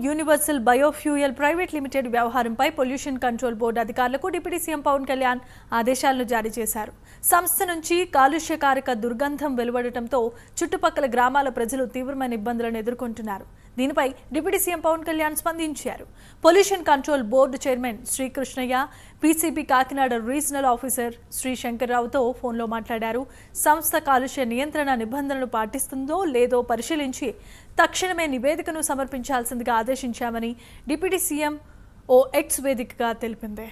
Universal biofuel private limited వ్యవహారంపై pollution control board అధికారులకు deputy CM Pawan Kalyan ఆదేశాలను జారీ చేశారు. సంస్థ నుంచి కాలుష్యకారక దుర్గంధం వెలువడటంతో చుట్టుపక్కల గ్రామాల ప్రజలు తీవ్రమైన ఇబ్బందులను ఎదుర్కొంటున్నారు. దీనిపై డిప్యూటీ సీఎం పవన్ కళ్యాణ్ స్పందించారు. Pollution control board chairman Srikrishnaiah, PCB Kakinada regional officer Sri శంకర్రావుతో ఫోన్లో మాట్లాడారు. సంస్థ కాలుష్య నియంత్రణ నిబంధనలు పాటిస్తుందో లేదో పరిశీలించి తక్షణమే నివేదికను సమర్పించాల్సిందిగా ఆదేశించామని డిప్యూటీ సీఎం ఓ ఎక్స్ వేదికగా తెలిపింది.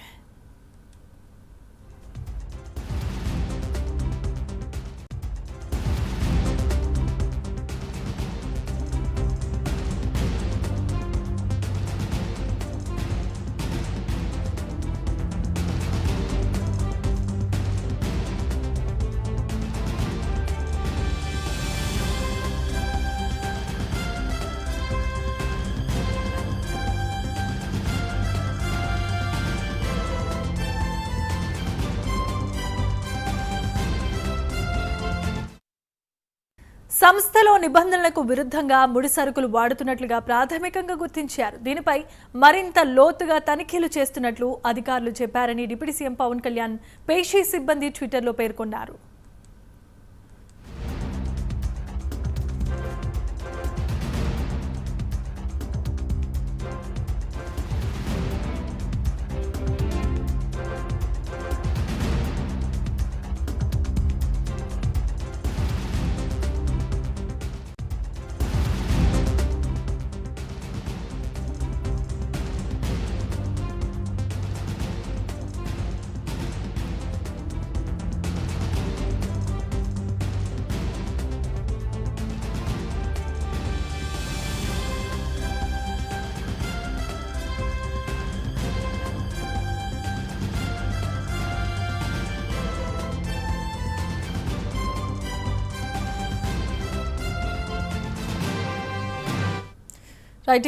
సంస్థలో నిబంధనలకు విరుద్ధంగా ముడి సరుకులు వాడుతున్నట్లుగా ప్రాథమికంగా గుర్తించారు. దీనిపై మరింత లోతుగా తనిఖీలు చేస్తున్నట్లు అధికారులు చెప్పారని డిప్యూటీ సీఎం పవన్ కళ్యాణ్ పేషీ సిబ్బంది ట్విట్టర్లో పేర్కొన్నారు.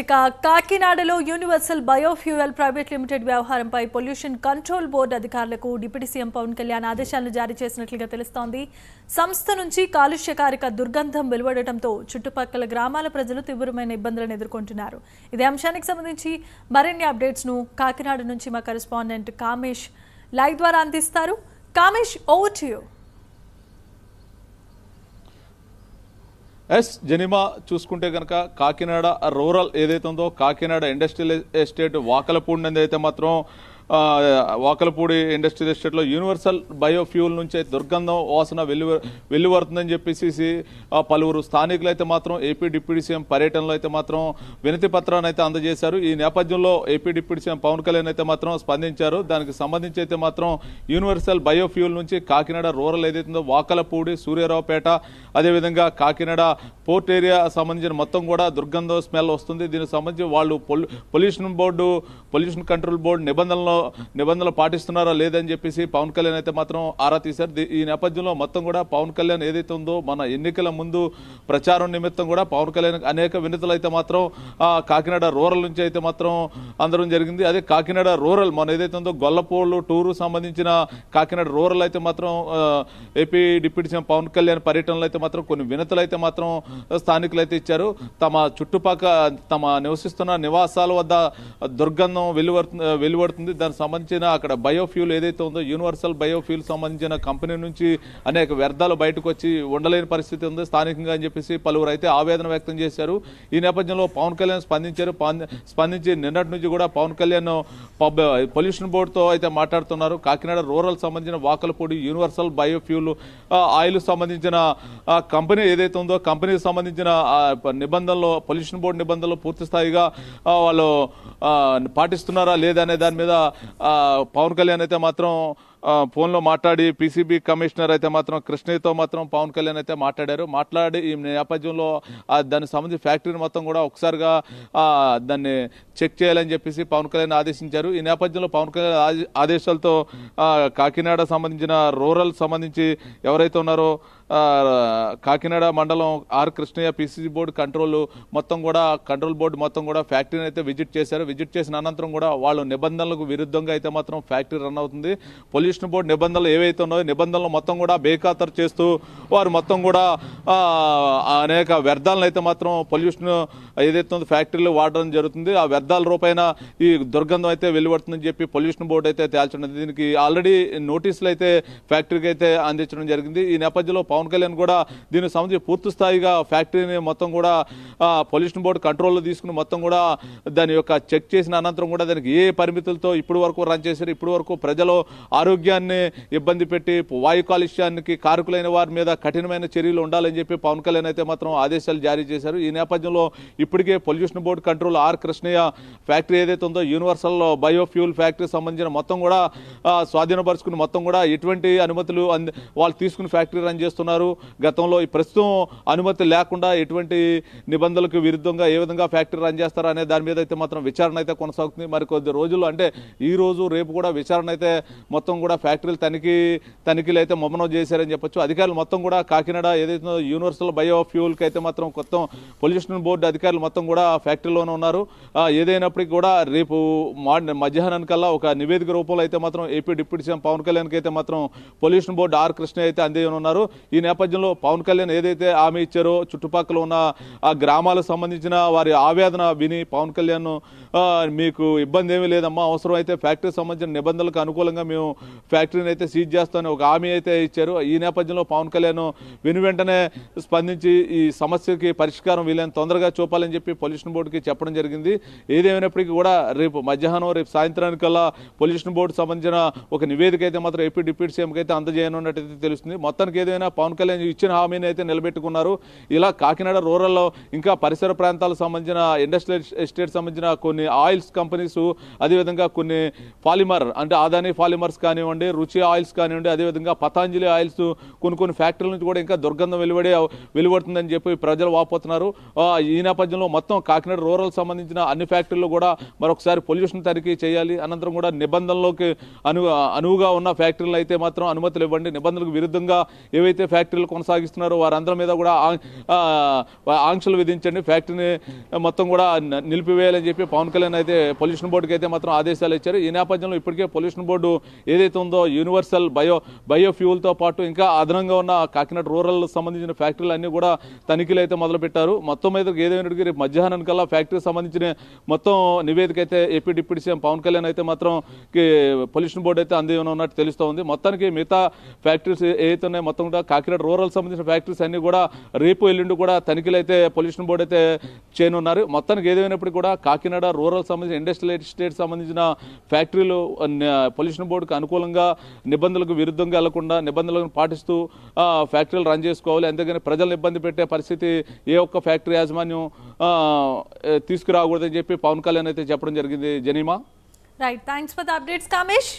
ఇక కాకినాడలో యూనివర్సల్ బయోఫ్యూయల్ ప్రైవేట్ లిమిటెడ్ వ్యవహారంపై పొల్యూషన్ కంట్రోల్ బోర్డు అధికారులకు డిప్యూటీ సీఎం పవన్ కళ్యాణ్ ఆదేశాలను జారీ చేసినట్లుగా తెలుస్తోంది. సంస్థ నుంచి కాలుష్యకారక దుర్గంధం వెలువడటంతో చుట్టుపక్కల గ్రామాల ప్రజలు తీవ్రమైన ఇబ్బందులను ఎదుర్కొంటున్నారు. ఇదే అంశానికి సంబంధించి మరిన్ని అప్డేట్స్ ను కాకినాడ నుంచి మా కరెస్పాండెంట్ కామేష్ లైవ్ ద్వారా అందిస్తారు. Kamesh, over to you. Janima చూసుకుంటే కనుక కాకినాడ రూరల్ ఏదైతే ఉందో కాకినాడ ఇండస్ట్రియల్ ఎస్టేట్ వాకలపూడి అయితే మాత్రం వాకలపూడి ఇండస్ట్రియల్ ఎస్టేట్లో యూనివర్సల్ బయోఫ్యూల్ నుంచి దుర్గంధం వాసన వెల్లువడుతుందని చెప్పేసి పలువురు స్థానికులు అయితే మాత్రం ఏపీ డిప్యూటీ సీఎం పర్యటనలో అయితే మాత్రం వినతి పత్రాన్ని అయితే అందజేశారు. ఈ నేపథ్యంలో AP deputy CM Pawan Kalyan అయితే మాత్రం స్పందించారు. దానికి సంబంధించి అయితే మాత్రం యూనివర్సల్ బయోఫ్యూల్ నుంచి కాకినాడ రూరల్ ఏదైతుందో వాకలపూడి, సూర్యారావుపేట, అదేవిధంగా కాకినాడ పోర్ట్ ఏరియా సంబంధించిన మొత్తం కూడా దుర్గంధం స్మెల్ వస్తుంది. దీనికి సంబంధించి వాళ్ళు పొల్యూషన్ కంట్రోల్ బోర్డు నిబంధనలు పాటిస్తున్నారా లేదని చెప్పేసి పవన్ కళ్యాణ్ అయితే మాత్రం ఆరా తీశారు. ఈ నేపథ్యంలో మొత్తం కూడా పవన్ కళ్యాణ్ ఏదైతే ఉందో మన ఎన్నికల ముందు ప్రచారం నిమిత్తం కూడా పవన్ కళ్యాణ్ అనేక వినతులు అయితే మాత్రం కాకినాడ రూరల్ నుంచి అయితే మాత్రం అందడం జరిగింది. అదే కాకినాడ రూరల్ మన ఏదైతే ఉందో గొల్లపోళ్ళు టూరు సంబంధించిన కాకినాడ రూరల్ అయితే మాత్రం AP deputy CM Pawan Kalyan పర్యటనలో అయితే మాత్రం కొన్ని వినతులు అయితే మాత్రం స్థానికులు అయితే ఇచ్చారు. తమ నివసిస్తున్న నివాసాల వద్ద దుర్గంధం వెలువడుతుంది. దానికి సంబంధించిన అక్కడ బయోఫ్యూల్ ఏదైతే ఉందో యూనివర్సల్ బయోఫ్యూల్ సంబంధించిన కంపెనీ నుంచి అనేక వ్యర్థాలు బయటకు వచ్చి ఉండలేని పరిస్థితి ఉంది స్థానికంగా అని చెప్పేసి పలువురు అయితే ఆవేదన వ్యక్తం చేశారు. ఈ నేపథ్యంలో పవన్ కళ్యాణ్ స్పందించి నిన్నటి నుంచి కూడా పవన్ కళ్యాణ్ పొల్యూషన్ బోర్డుతో అయితే మాట్లాడుతున్నారు. కాకినాడ రూరల్ సంబంధించిన వాకలపూడి యూనివర్సల్ బయోఫ్యూల్ ఆయిల్ సంబంధించిన కంపెనీ ఏదైతే ఉందో కంపెనీకి సంబంధించిన నిబంధనలు పొల్యూషన్ బోర్డు నిబంధనలు పూర్తి స్థాయిగా వాళ్ళు పాటిస్తున్నారా లేదనే దాని మీద పవన్ కళ్యాణ్ అయితే మాత్రం ఫోన్లో మాట్లాడి పీసీబీ కమిషనర్ అయితే మాత్రం కృష్ణయ్యతో మాత్రం పవన్ కళ్యాణ్ అయితే మాట్లాడి ఈ నేపథ్యంలో దానికి సంబంధించి ఫ్యాక్టరీని మొత్తం కూడా ఒకసారిగా దాన్ని చెక్ చేయాలని చెప్పేసి పవన్ కళ్యాణ్ ఆదేశించారు. ఈ నేపథ్యంలో పవన్ కళ్యాణ్ ఆదేశాలతో కాకినాడ సంబంధించిన రూరల్ సంబంధించి ఎవరైతే ఉన్నారో కాకినాడ మండలం R Krishnaiah PCC board control board మొత్తం కూడా ఫ్యాక్టరీని అయితే విజిట్ చేశారు. విజిట్ చేసిన అనంతరం కూడా వాళ్ళు నిబంధనలకు విరుద్ధంగా అయితే మాత్రం ఫ్యాక్టరీ రన్ అవుతుంది. పొల్యూషన్ బోర్డు నిబంధనలు ఏవైతే ఉన్నాయో నిబంధనలు మొత్తం కూడా బేఖాతరు చేస్తూ వారు మొత్తం కూడా అనేక వ్యర్థాలను అయితే మాత్రం పొల్యూషన్ ఏదైతే ఉందో ఫ్యాక్టరీలో వాడడం జరుగుతుంది. ఆ వ్యర్థాల రూపైన ఈ దుర్గంధం అయితే వెలువడుతుందని చెప్పి పొల్యూషన్ బోర్డు అయితే తేల్చడం. దీనికి ఆల్రెడీ నోటీసులు అయితే ఫ్యాక్టరీకి అయితే అందించడం జరిగింది. ఈ నేపథ్యంలో పవన్ కళ్యాణ్ కూడా దీనికి సంబంధించి పూర్తి స్థాయిగా ఫ్యాక్టరీని మొత్తం కూడా పొల్యూషన్ బోర్డు కంట్రోల్లో తీసుకుని మొత్తం కూడా దాని యొక్క చెక్ చేసిన అనంతరం కూడా దానికి ఏ పరిమితులతో ఇప్పటి వరకు రన్ చేశారు, ఇప్పటి వరకు ప్రజల ఆరోగ్యాన్ని ఇబ్బంది పెట్టి వాయు కాలుష్యానికి కారకులైన వారి మీద కఠినమైన చర్యలు ఉండాలని చెప్పి పవన్ కళ్యాణ్ అయితే మాత్రం ఆదేశాలు జారీ చేశారు. ఈ నేపథ్యంలో ఇప్పటికే pollution board control R Krishnaiah factory ఏదైతే ఉందో యూనివర్సల్ బయోఫ్యూల్ ఫ్యాక్టరీ సంబంధించిన మొత్తం కూడా స్వాధీనపరుచుకుని మొత్తం కూడా ఎటువంటి అనుమతులు వాళ్ళు తీసుకుని ఫ్యాక్టరీ రన్ చేస్తున్నారు. గతంలో ఈ ప్రస్తుతం అనుమతి లేకుండా ఎటువంటి నిబంధనలకు విరుద్ధంగా ఏ విధంగా ఫ్యాక్టరీ రన్ చేస్తారా అనే దాని మీద అయితే మాత్రం విచారణ అయితే కొనసాగుతుంది. మరి కొద్ది రోజుల్లో అంటే ఈ రోజు రేపు కూడా విచారణ అయితే మొత్తం కూడా ఫ్యాక్టరీలు తనిఖీలు అయితే మొమ్మనం చేశారని చెప్పొచ్చు. అధికారులు మొత్తం కూడా కాకినాడ ఏదైతే యూనివర్సల్ బయోఫ్యూల్కి అయితే మాత్రం కొత్త పొల్యూషన్ బోర్డు అధికారులు మొత్తం కూడా ఫ్యాక్టరీలోనే ఉన్నారు. ఏదైనప్పటికీ కూడా రేపు మధ్యాహ్నానికల్లా ఒక నివేదిక రూపంలో అయితే మాత్రం ఏపీ డిప్యూటీ సీఎం పవన్ కళ్యాణ్కి అయితే మాత్రం పొల్యూషన్ బోర్డు ఆర్ కృష్ణ అయితే అందేయనున్నారు. ఈ నేపథ్యంలో పవన్ కళ్యాణ్ ఏదైతే హామీ ఇచ్చారో చుట్టుపక్కల ఉన్న ఆ గ్రామాలకు సంబంధించిన వారి ఆవేదన విని పవన్ కళ్యాణ్ మీకు ఇబ్బంది ఏమీ లేదమ్మా, అవసరం అయితే ఫ్యాక్టరీకి సంబంధించిన నిబంధనలకు అనుకూలంగా మేము ఫ్యాక్టరీని అయితే సీజ్ చేస్తామని ఒక హామీ అయితే ఇచ్చారు. ఈ నేపథ్యంలో పవన్ కళ్యాణ్ వెంటనే స్పందించి ఈ సమస్యకి పరిష్కారం వీలైనంత తొందరగా చూపాలని చెప్పి పొల్యూషన్ బోర్డుకి చెప్పడం జరిగింది. ఏదేమైనప్పటికీ కూడా రేపు సాయంత్రానికల్లా పొల్యూషన్ బోర్డు సంబంధించిన ఒక నివేదిక అయితే మాత్రం ఏపీ డిప్యూటీ సీఎంకి అయితే అందజేయనున్నట్టయితే తెలుస్తుంది. మొత్తానికి ఏదైనా పవన్ కళ్యాణ్ ఇచ్చిన హామీని అయితే నిలబెట్టుకున్నారు. ఇలా కాకినాడ రూరల్లో ఇంకా పరిసర ప్రాంతాలకు సంబంధించిన ఇండస్ట్రియల్ ఎస్టేట్ సంబంధించిన కొన్ని ఆయిల్స్ కంపెనీస్, అదేవిధంగా కొన్ని పాలిమర్ అంటే అదానీ పాలిమర్స్ కానివ్వండి, రుచి ఆయిల్స్ కానివ్వండి, అదేవిధంగా పతాంజలి ఆయిల్స్ కొన్ని ఫ్యాక్టరీల నుంచి కూడా ఇంకా దుర్గంధం వెలువడుతుందని చెప్పి ప్రజలు వాపోతున్నారు. ఈ నేపథ్యంలో మొత్తం కాకినాడ రూరల్ సంబంధించిన అన్ని ఫ్యాక్టరీలు కూడా మరొకసారి పొల్యూషన్ తనిఖీ చేయాలి. అనంతరం కూడా నిబంధనలోకి అనువుగా ఉన్న ఫ్యాక్టరీలు అయితే మాత్రం అనుమతులు ఇవ్వండి. నిబంధనలకు విరుద్ధంగా ఏవైతే ఫ్యాక్టరీలు కొనసాగిస్తున్నారో వారందరి మీద కూడా ఆంక్షలు విధించండి, ఫ్యాక్టరీని మొత్తం కూడా నిలిపివేయాలని చెప్పి పవన్ కళ్యాణ్ అయితే పొల్యూషన్ బోర్డుకి అయితే మాత్రం ఆదేశాలు ఇచ్చారు. ఈ నేపథ్యంలో ఇప్పటికే పొల్యూషన్ బోర్డు ఏదైతే ఉందో యూనివర్సల్ బయోఫ్యూల్తో పాటు ఇంకా అదనంగా ఉన్న కాకినాడ రూరల్ సంబంధించిన ఫ్యాక్టరీలు అన్ని కూడా తనిఖీలు అయితే మొదలుపెట్టారు. మొత్తం మీద ఏదైనా రేపు మధ్యాహ్నానికల్లా ఫ్యాక్టరీకి సంబంధించిన మొత్తం నివేదిక అయితే AP deputy CM Pawan Kalyan అయితే మాత్రం పొల్యూషన్ బోర్డు అయితే అందజేయనున్నట్టు తెలుస్తూ ఉంది. మొత్తానికి మిగతా ఫ్యాక్టరీస్ ఏదైతే ఉన్నాయో మొత్తం కూడా కాకినాడ రూరల్ సంబంధించిన ఫ్యాక్టరీస్ అన్ని కూడా రేపు ఎల్లుండి కూడా తనిఖీలు అయితే పొల్యూషన్ బోర్డు అయితే చేయనున్నారు. మొత్తానికి ఏదైనప్పటికీ కూడా కాకినాడ రూరల్ సంబంధించిన ఇండస్ట్రియల్ ఎస్టేట్ సంబంధించిన ఫ్యాక్టరీలు పొల్యూషన్ బోర్డుకు అనుకూలంగా నిబంధనలకు విరుద్ధంగా వెళ్లకుండా నిబంధనలను పాటిస్తూ ఫ్యాక్టరీలు రన్ చేసుకోవాలి. అంతేగాని ప్రజలను ఇబ్బంది పెట్టే పరిస్థితి ఏ ఒక్క ఫ్యాక్టరీ యాజమాన్యం తీసుకురాకూడదని చెప్పి పవన్ కళ్యాణ్ అయితే చెప్పడం జరిగింది. Janima, right, thanks for the updates Kamesh.